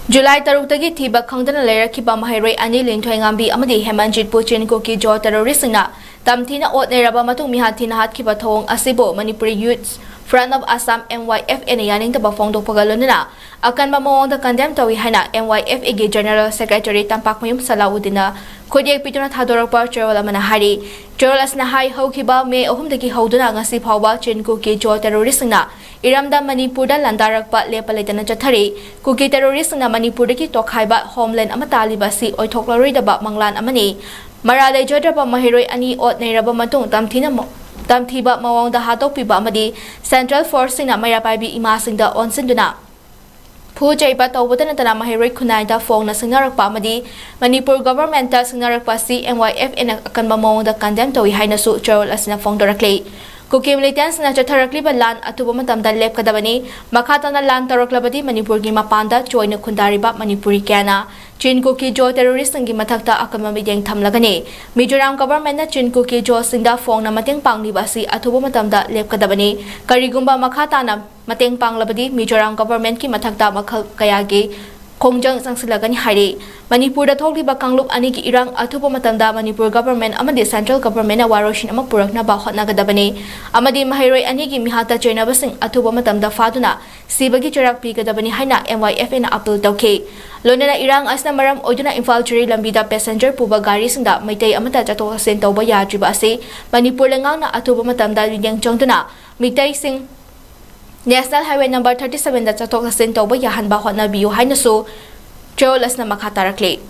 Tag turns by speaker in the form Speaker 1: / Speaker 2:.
Speaker 1: July tarukdagi thiba khangdana leirakiba mahairoi ani lingthoi ngambi amadi Hemanjit Puchin ko ki jo terroristna tamthina otneraba matung mihathina hatkiba thong asibo Manipuri Youth Front of Assam 𝐒𝐓𝐄𝐄 yaning taba phongdok pagalonina akanba mawongda condemn tawi haina 𝐒𝐓𝐄𝐄 gi General Secretary Tampakmayum Salahuddina khodiek pituna thadorakpa cherol amana hari cherol asna hai haukiba May 3 dagi hauduna ngasi phawba chinko ki jo terroristna iramda Manipurda landarakpa lepalaitana chathari kuki terroristna Manipurdagi tokhaiba homeland amataliba si oithoklaroi-daba manglan amani maralai jodraba mahiroi ani otneiraba matung tamthiba mawongda hatokpiba amadi Central Force sina mayapaibi imasingda onsinduna Pujaiba tawbata natana mahiroi khunaida phongna singnarakpa amadi Manipur government ta singnarakpa si 𝐒𝐓𝐄𝐄 na akanba mawongda condemn tawi hainasu cherol asina phongdorakle Kuki militants na chatharakliba lan atuba matamda lepkadabani makhatana lan taraklabadi Manipur gi mapanda joina khundariba Manipuri kana Chinko ki jo terrorist ngi mathakta akama mideng thamlagani Mizoram government na Chinko ki jo singda phongna mateng pangliba si atuba matamda lepkadabani karigumba makhatana mateng panglabadi Mizoram government ki mathakta makhal kayagi Kongjang sangsilagani hari Manipur da thokliba kanglup ani ki irang athupa matamda Manipur government amadi central government na waroshin ama purakna ba hotnagadabani amadi mahairoi ani ki mihata chaina basing athupa matamda faduna sibagi charak pigadabani haina 𝐒𝐓𝐄 na appeal tawke lonena irang asna maram oiduna Imphal Chiri lambida passenger puba gari singda maitai amata chatok sen tawba yadriba ase Manipur lengang na athupa matamda lideng chongtuna mitai sing National Highway number 37 da chatok sa sentawba yahan ba hotna biyo hainasu cherol asna makhatarakle